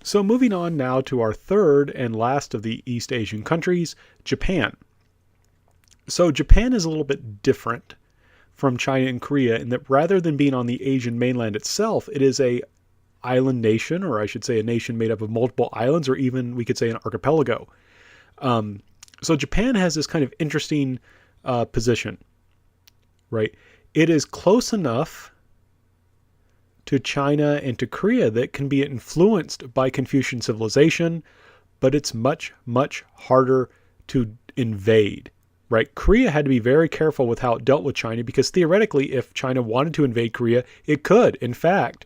So moving on now to our third and last of the East Asian countries, Japan. So Japan is a little bit different from China and Korea in that rather than being on the Asian mainland itself, it is a island nation, or I should say a nation made up of multiple islands, or even we could say an archipelago. So Japan has this kind of interesting position, right? It is close enough to China and to Korea that can be influenced by Confucian civilization, but it's much, much harder to invade, right? Korea had to be very careful with how it dealt with China because theoretically, if China wanted to invade Korea, it could. In fact,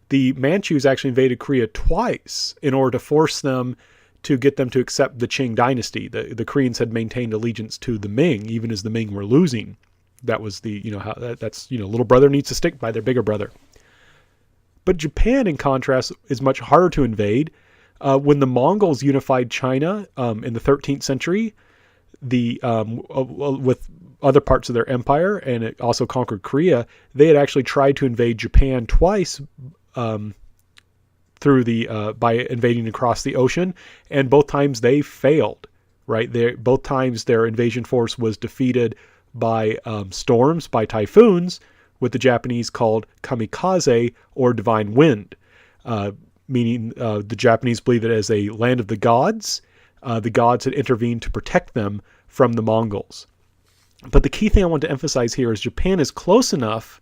the Manchus actually invaded Korea twice in order to force them to get them to accept the Qing dynasty. The Koreans had maintained allegiance to the Ming, even as the Ming were losing. That was little brother needs to stick by their bigger brother. But Japan, in contrast, is much harder to invade. When the Mongols unified China in the 13th century, with other parts of their empire, and it also conquered Korea, they had actually tried to invade Japan twice by invading across the ocean, and both times they failed. Right, both times their invasion force was defeated by storms, by typhoons, what the Japanese called kamikaze, or divine wind, meaning the Japanese believed it as a land of the gods had intervened to protect them from the Mongols. But the key thing I want to emphasize here is Japan is close enough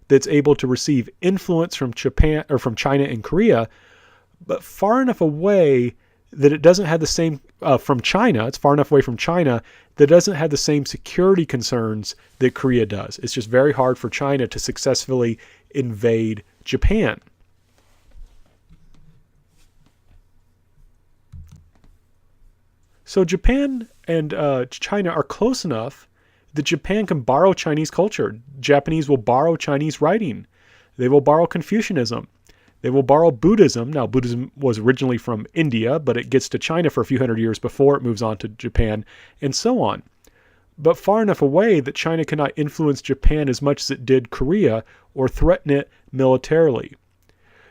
that it's able to receive influence from Japan or from China and Korea, but far enough away that it doesn't have the same from China. It's far enough away from China that it doesn't have the same security concerns that Korea does. It's just very hard for China to successfully invade Japan. So Japan and China are close enough that Japan can borrow Chinese culture. Japanese will borrow Chinese writing. They will borrow Confucianism. They will borrow Buddhism. Now, Buddhism was originally from India, but it gets to China for a few hundred years before it moves on to Japan, and so on. But far enough away that China cannot influence Japan as much as it did Korea or threaten it militarily.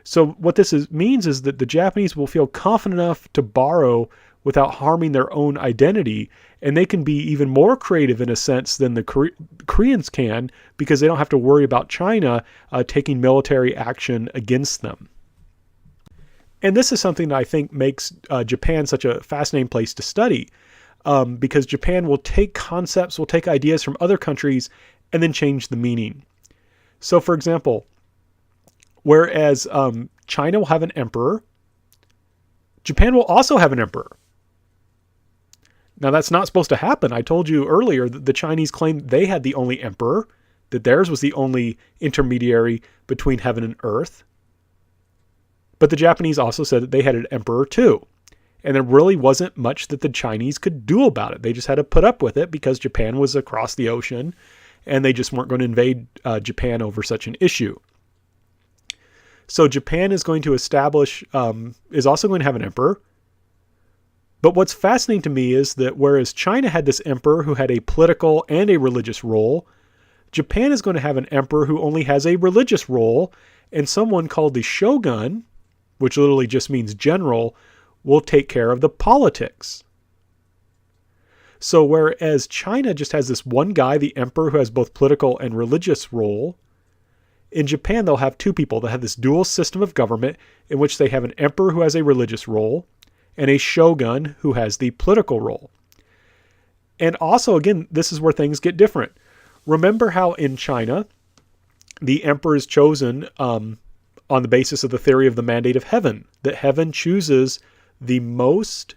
So what this means is that the Japanese will feel confident enough to borrow without harming their own identity, and they can be even more creative in a sense than the Koreans can because they don't have to worry about China taking military action against them. And this is something that I think makes Japan such a fascinating place to study because Japan will take concepts, will take ideas from other countries and then change the meaning. So for example, whereas China will have an emperor, Japan will also have an emperor. Now, that's not supposed to happen. I told you earlier that the Chinese claimed they had the only emperor, that theirs was the only intermediary between heaven and earth. But the Japanese also said that they had an emperor too. And there really wasn't much that the Chinese could do about it. They just had to put up with it because Japan was across the ocean and they just weren't going to invade Japan over such an issue. So Japan is going to is also going to have an emperor. But what's fascinating to me is that whereas China had this emperor who had a political and a religious role, Japan is going to have an emperor who only has a religious role, and someone called the Shogun, which literally just means general, will take care of the politics. So whereas China just has this one guy, the emperor, who has both political and religious role, in Japan they'll have two people. They'll have this dual system of government in which they have an emperor who has a religious role, and a shogun who has the political role. And also, again, this is where things get different. Remember how in China, the emperor is chosen on the basis of the theory of the mandate of heaven, that heaven chooses the most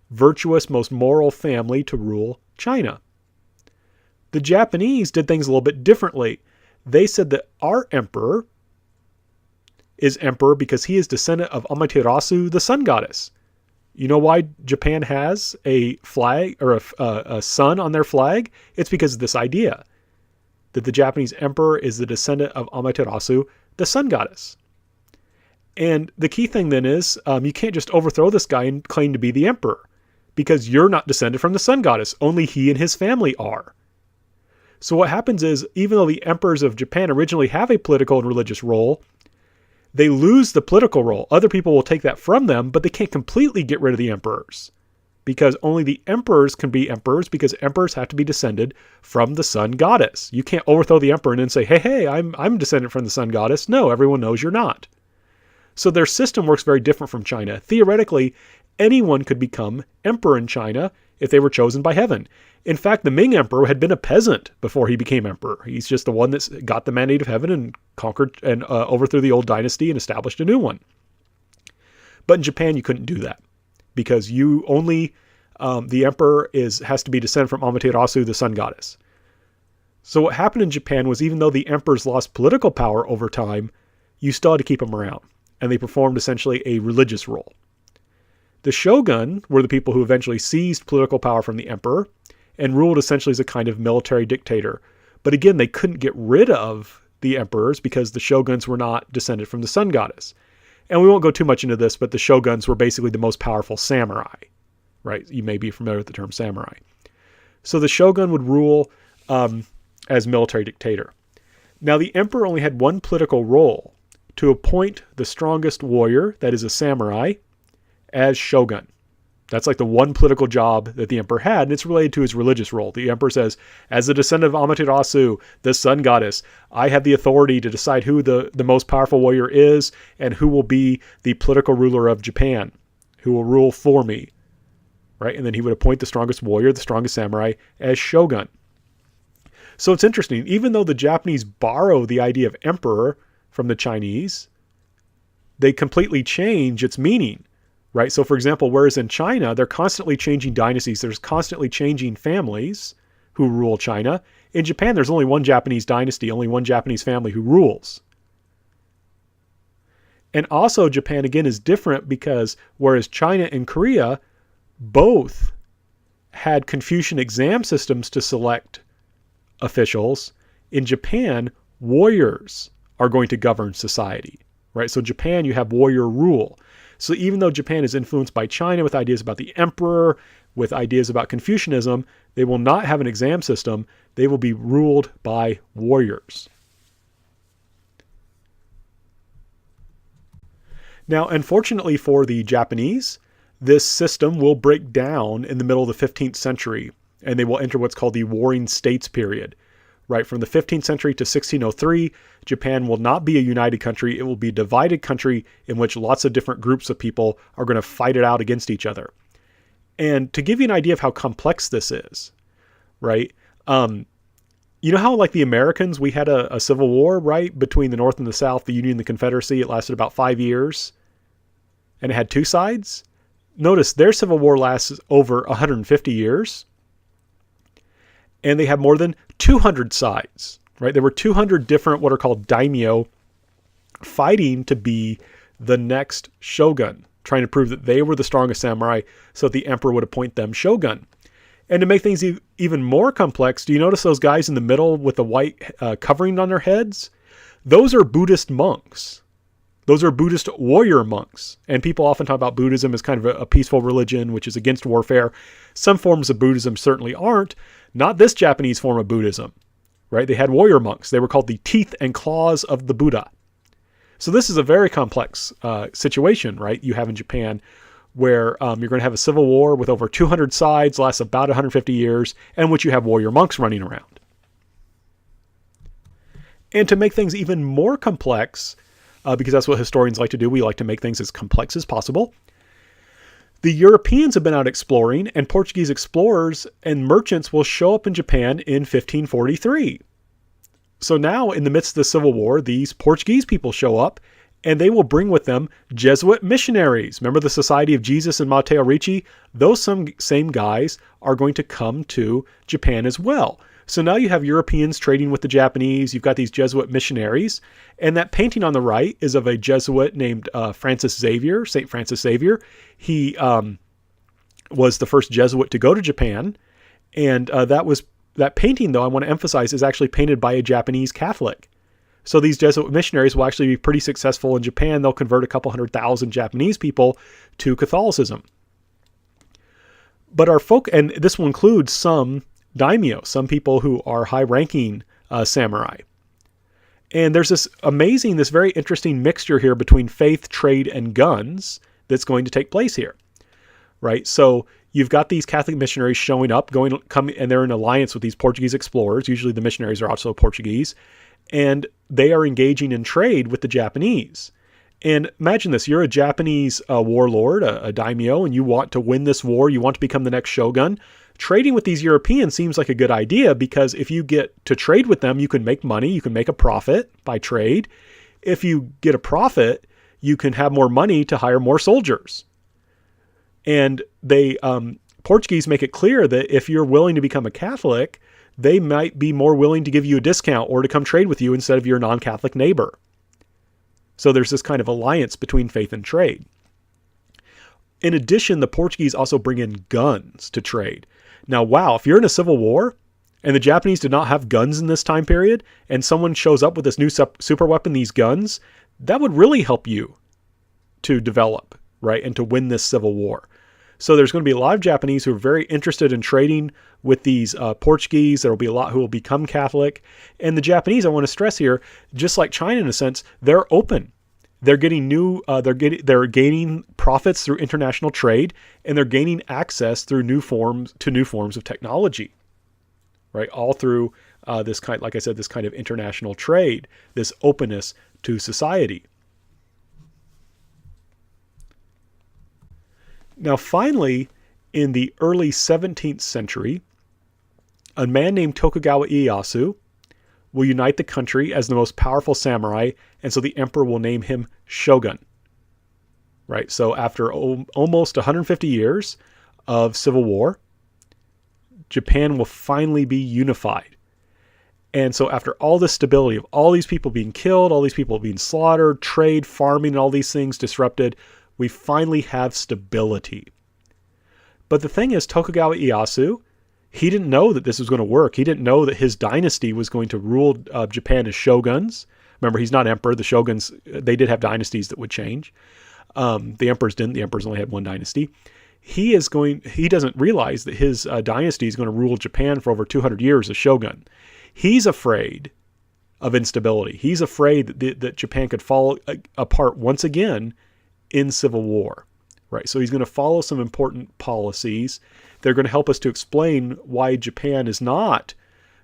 virtuous, most moral family to rule China. The Japanese did things a little bit differently. They said that our emperor is emperor because he is descendant of Amaterasu, the sun goddess. You know why Japan has a flag or a sun on their flag? It's because of this idea that the Japanese emperor is the descendant of Amaterasu, the sun goddess. And the key thing then is you can't just overthrow this guy and claim to be the emperor because you're not descended from the sun goddess. Only he and his family are. So what happens is, even though the emperors of Japan originally have a political and religious role, they lose the political role. Other people will take that from them, but they can't completely get rid of the emperors, because only the emperors can be emperors, because emperors have to be descended from the sun goddess. You can't overthrow the emperor and then say, hey, I'm descended from the sun goddess. No, everyone knows you're not. So their system works very different from China. Theoretically, anyone could become emperor in China if they were chosen by heaven. In fact, the Ming emperor had been a peasant before he became emperor. He's just the one that got the mandate of heaven and conquered and overthrew the old dynasty and established a new one. But in Japan, you couldn't do that, because you only, the emperor has to be descended from Amaterasu, the sun goddess. So what happened in Japan was, even though the emperors lost political power over time, you still had to keep them around, and they performed essentially a religious role. The shogun were the people who eventually seized political power from the emperor and ruled essentially as a kind of military dictator. But again, they couldn't get rid of the emperors because the shoguns were not descended from the sun goddess. And we won't go too much into this, but the shoguns were basically the most powerful samurai, right? You may be familiar with the term samurai. So the shogun would rule as military dictator. Now, the emperor only had one political role: to appoint the strongest warrior, that is a samurai, as shogun. That's like the one political job that the emperor had, and it's related to his religious role. The emperor says, as a descendant of Amaterasu, the sun goddess, I have the authority to decide who the most powerful warrior is and who will be the political ruler of Japan, who will rule for me, right? And then he would appoint the strongest warrior, the strongest samurai, as shogun. So it's interesting. Even though the Japanese borrow the idea of emperor from the Chinese, they completely change its meaning. Right? So for example, whereas in China, they're constantly changing dynasties, there's constantly changing families who rule China. In Japan, there's only one Japanese dynasty, only one Japanese family who rules. And also Japan, again, is different because whereas China and Korea both had Confucian exam systems to select officials, in Japan, warriors are going to govern society. Right? So in Japan, you have warrior rule. So even though Japan is influenced by China with ideas about the emperor, with ideas about Confucianism, they will not have an exam system. They will be ruled by warriors. Now, unfortunately for the Japanese, this system will break down in the middle of the 15th century, and they will enter what's called the Warring States period. Right, from the 15th century to 1603, Japan will not be a united country. It will be a divided country in which lots of different groups of people are going to fight it out against each other. And to give you an idea of how complex this is, right? You know how, like the Americans, we had a civil war, right, between the North and the South, the Union and the Confederacy. It lasted about 5 years, and it had two sides. Notice their civil war lasts over 150 years. And they have more than 200 sides, right? There were 200 different what are called daimyo fighting to be the next shogun, trying to prove that they were the strongest samurai so that the emperor would appoint them shogun. And to make things even more complex, do you notice those guys in the middle with the white covering on their heads? Those are Buddhist monks. Those are Buddhist warrior monks. And people often talk about Buddhism as kind of a peaceful religion, which is against warfare. Some forms of Buddhism certainly aren't. Not this Japanese form of Buddhism, right? They had warrior monks. They were called the teeth and claws of the Buddha. So this is a very complex situation, right? You have in Japan where you're going to have a civil war with over 200 sides, lasts about 150 years, and which you have warrior monks running around. And to make things even more complex, because that's what historians like to do. We like to make things as complex as possible. The Europeans have been out exploring, and Portuguese explorers and merchants will show up in Japan in 1543. So now, in the midst of the Civil War, these Portuguese people show up, and they will bring with them Jesuit missionaries. Remember the Society of Jesus and Matteo Ricci? Those same guys are going to come to Japan as well. So now you have Europeans trading with the Japanese. You've got these Jesuit missionaries. And that painting on the right is of a Jesuit named Francis Xavier, St. Francis Xavier. He was the first Jesuit to go to Japan. And that painting, though, I want to emphasize, is actually painted by a Japanese Catholic. So these Jesuit missionaries will actually be pretty successful in Japan. They'll convert a couple 100,000 Japanese people to Catholicism. But and this will include some daimyo, some people who are high-ranking samurai. And there's this very interesting mixture here between faith, trade, and guns that's going to take place here, right? So you've got these Catholic missionaries showing up, and they're in alliance with these Portuguese explorers. Usually the missionaries are also Portuguese, and they are engaging in trade with the Japanese. And imagine this, you're a Japanese warlord, a daimyo, and you want to win this war, you want to become the next shogun. Trading with these Europeans seems like a good idea, because if you get to trade with them, you can make money, you can make a profit by trade. If you get a profit, you can have more money to hire more soldiers. And Portuguese make it clear that if you're willing to become a Catholic, they might be more willing to give you a discount or to come trade with you instead of your non-Catholic neighbor. So there's this kind of alliance between faith and trade. In addition, the Portuguese also bring in guns to trade. Now, wow, if you're in a civil war and the Japanese did not have guns in this time period, and someone shows up with this new super weapon, these guns, that would really help you to develop, right, and to win this civil war. So there's going to be a lot of Japanese who are very interested in trading with these Portuguese. There will be a lot who will become Catholic. And the Japanese, I want to stress here, just like China in a sense, they're open. They're getting they're gaining profits through international trade, and they're gaining access through new forms of technology, right? All through this kind of international trade, this openness to society. Now, finally, in the early 17th century, a man named Tokugawa Ieyasu will unite the country as the most powerful samurai, and so the emperor will name him Shogun. Right? So after almost 150 years of civil war, Japan will finally be unified. And so after all this stability of all these people being killed, all these people being slaughtered, trade, farming, and all these things disrupted, we finally have stability. But the thing is, Tokugawa Ieyasu, he didn't know that this was going to work. He didn't know that his dynasty was going to rule Japan as shoguns. Remember, he's not emperor. The shoguns, they did have dynasties that would change. The emperors didn't. The emperors only had one dynasty. He doesn't realize that his dynasty is going to rule Japan for over 200 years as shogun. He's afraid of instability. He's afraid that Japan could fall apart once again in civil war, right? So he's going to follow some important policies. They're going to help us to explain why Japan is not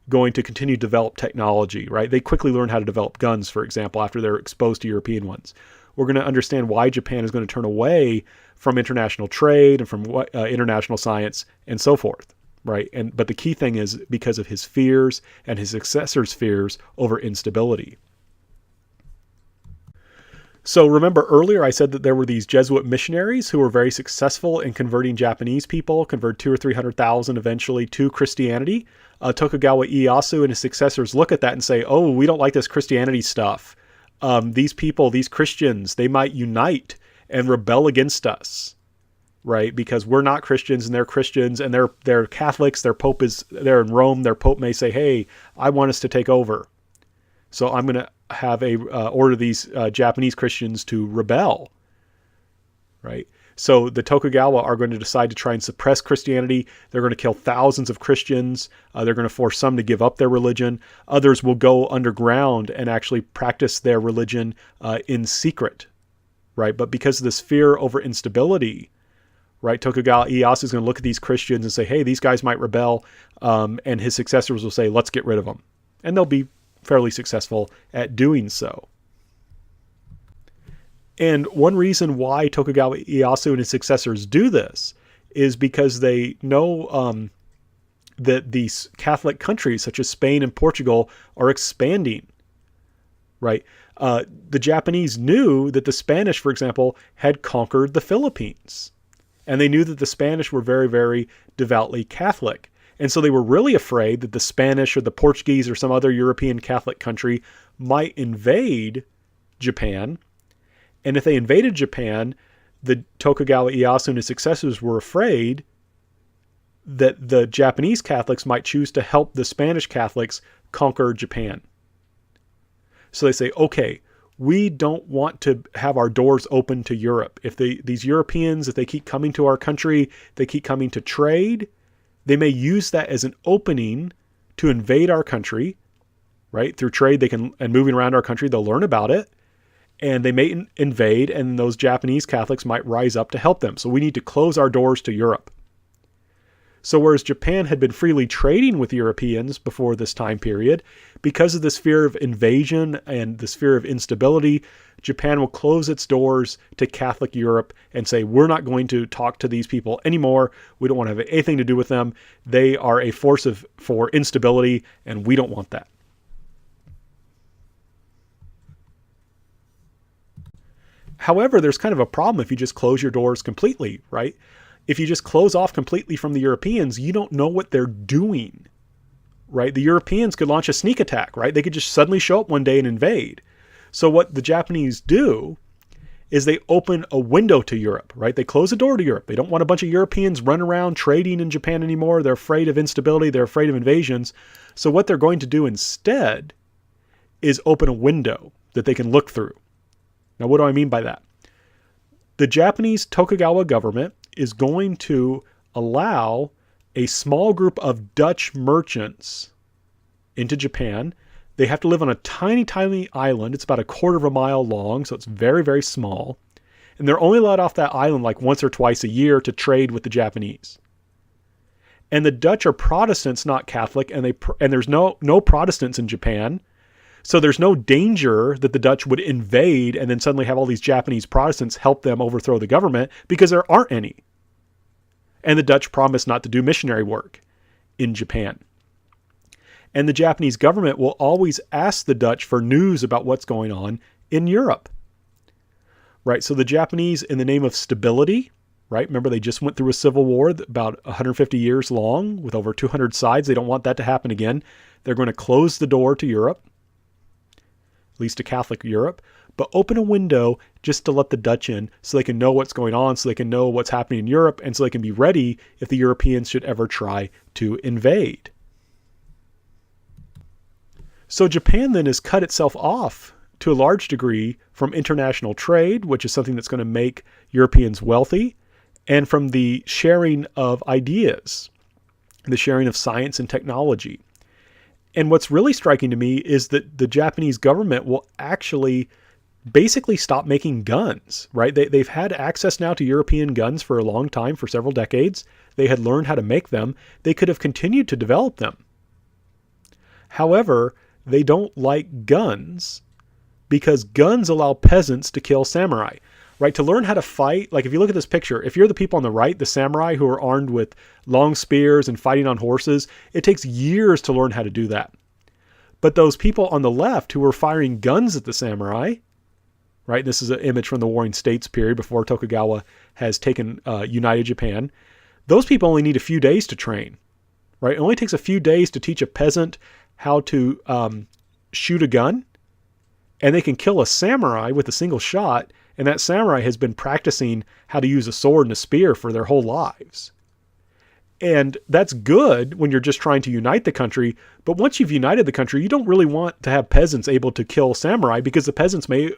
going to continue to develop technology, right? They quickly learn how to develop guns, for example, after they're exposed to European ones. We're going to understand why Japan is going to turn away from international trade and from international science and so forth, right? But the key thing is because of his fears and his successors' fears over instability. So remember earlier I said that there were these Jesuit missionaries who were very successful in converting Japanese people, convert 200,000 or 300,000 eventually to Christianity. Tokugawa Ieyasu and his successors look at that and say, oh, we don't like this Christianity stuff. These people, these Christians, they might unite and rebel against us, right? Because we're not Christians and they're Christians and they're Catholics. They're in Rome. Their Pope may say, hey, I want us to take over. So I'm going to have order these Japanese Christians to rebel, right? So the Tokugawa are going to decide to try and suppress Christianity. They're going to kill thousands of Christians. They're going to force some to give up their religion. Others will go underground and actually practice their religion in secret, right? But because of this fear over instability, right, Tokugawa Ieyasu is going to look at these Christians and say, hey, these guys might rebel, and his successors will say, let's get rid of them. And they'll be fairly successful at doing so. And one reason why Tokugawa Ieyasu and his successors do this is because they know that these Catholic countries such as Spain and Portugal are expanding, right? The Japanese knew that the Spanish, for example, had conquered the Philippines. And they knew that the Spanish were very, very devoutly Catholic. And so they were really afraid that the Spanish or the Portuguese or some other European Catholic country might invade Japan. And if they invaded Japan, the Tokugawa Ieyasu and his successors were afraid that the Japanese Catholics might choose to help the Spanish Catholics conquer Japan. So they say, okay, we don't want to have our doors open to Europe. If these Europeans, if they keep coming to our country, they keep coming to trade, they may use that as an opening to invade our country right? Through trade, and moving around our country, they'll learn about it, and they may invade, and those Japanese Catholics might rise up to help them. So we need to close our doors to Europe. So whereas Japan had been freely trading with Europeans before this time period, because of this fear of invasion and this fear of instability, Japan will close its doors to Catholic Europe and say, we're not going to talk to these people anymore. We don't want to have anything to do with them. They are a force for instability, and we don't want that. However, there's kind of a problem if you just close your doors completely, right? If you just close off completely from the Europeans, you don't know what they're doing, right? The Europeans could launch a sneak attack, right? They could just suddenly show up one day and invade. So what the Japanese do is they open a window to Europe, right? They close a door to Europe. They don't want a bunch of Europeans running around trading in Japan anymore. They're afraid of instability. They're afraid of invasions. So what they're going to do instead is open a window that they can look through. Now, what do I mean by that? The Japanese Tokugawa government is going to allow a small group of Dutch merchants into Japan. They have to live on a tiny, tiny island. It's about 1/4 mile long, so it's very, very small. And they're only allowed off that island like once or twice a year to trade with the Japanese. And the Dutch are Protestants, not Catholic, and there's no Protestants in Japan. So there's no danger that the Dutch would invade and then suddenly have all these Japanese Protestants help them overthrow the government, because there aren't any. And the Dutch promised not to do missionary work in Japan. And the Japanese government will always ask the Dutch for news about what's going on in Europe. Right? So the Japanese, in the name of stability, right? Remember, they just went through a civil war about 150 years long with over 200 sides. They don't want that to happen again. They're going to close the door to Europe, at least to Catholic Europe, but open a window just to let the Dutch in so they can know what's going on, so they can know what's happening in Europe, and so they can be ready if the Europeans should ever try to invade. So Japan then has cut itself off to a large degree from international trade, which is something that's going to make Europeans wealthy, and from the sharing of ideas, the sharing of science and technology. And what's really striking to me is that the Japanese government will actually basically stop making guns, right? They've had access now to European guns for a long time, for several decades. They had learned how to make them. They could have continued to develop them. However, they don't like guns because guns allow peasants to kill samurai, right? To learn how to fight, like if you look at this picture, if you're the people on the right, the samurai who are armed with long spears and fighting on horses, it takes years to learn how to do that. But those people on the left who were firing guns at the samurai, right? This is an image from the Warring States period before Tokugawa has taken united Japan. Those people only need a few days to train, right? It only takes a few days to teach a peasant how to shoot a gun, and they can kill a samurai with a single shot, and that samurai has been practicing how to use a sword and a spear for their whole lives. And that's good when you're just trying to unite the country, but once you've united the country, you don't really want to have peasants able to kill samurai because the peasants may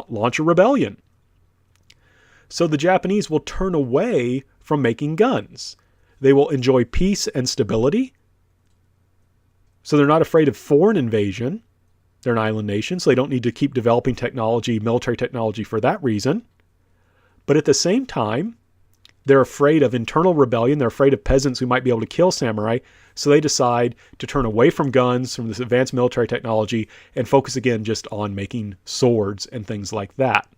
launch a rebellion. So the Japanese will turn away from making guns. They will enjoy peace and stability. So they're not afraid of foreign invasion. They're an island nation, so they don't need to keep developing technology, military technology for that reason. But at the same time, they're afraid of internal rebellion. They're afraid of peasants who might be able to kill samurai. So they decide to turn away from guns, from this advanced military technology, and focus again just on making swords and things like that.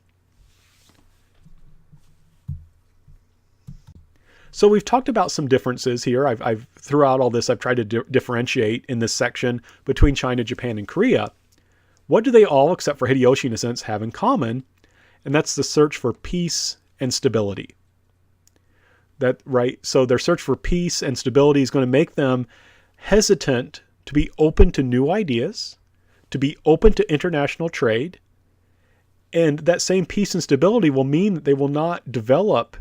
So we've talked about some differences here. I've throughout all this, I've tried to differentiate in this section between China, Japan, and Korea. What do they all, except for Hideyoshi in a sense, have in common? And that's the search for peace and stability. So their search for peace and stability is going to make them hesitant to be open to new ideas, to be open to international trade. And that same peace and stability will mean that they will not develop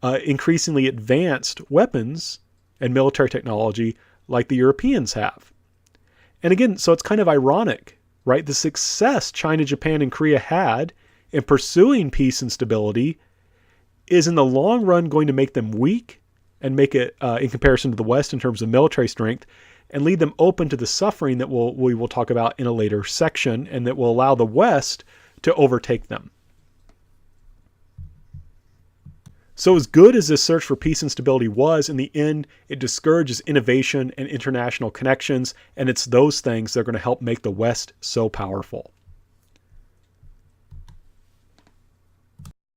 increasingly advanced weapons and military technology like the Europeans have. And again, so it's kind of ironic, right? The success China, Japan, and Korea had in pursuing peace and stability is in the long run going to make them weak and make it, in comparison to the West in terms of military strength, and leave them open to the suffering that we will talk about in a later section, and that will allow the West to overtake them. So as good as this search for peace and stability was, in the end, it discourages innovation and international connections, and it's those things that are going to help make the West so powerful.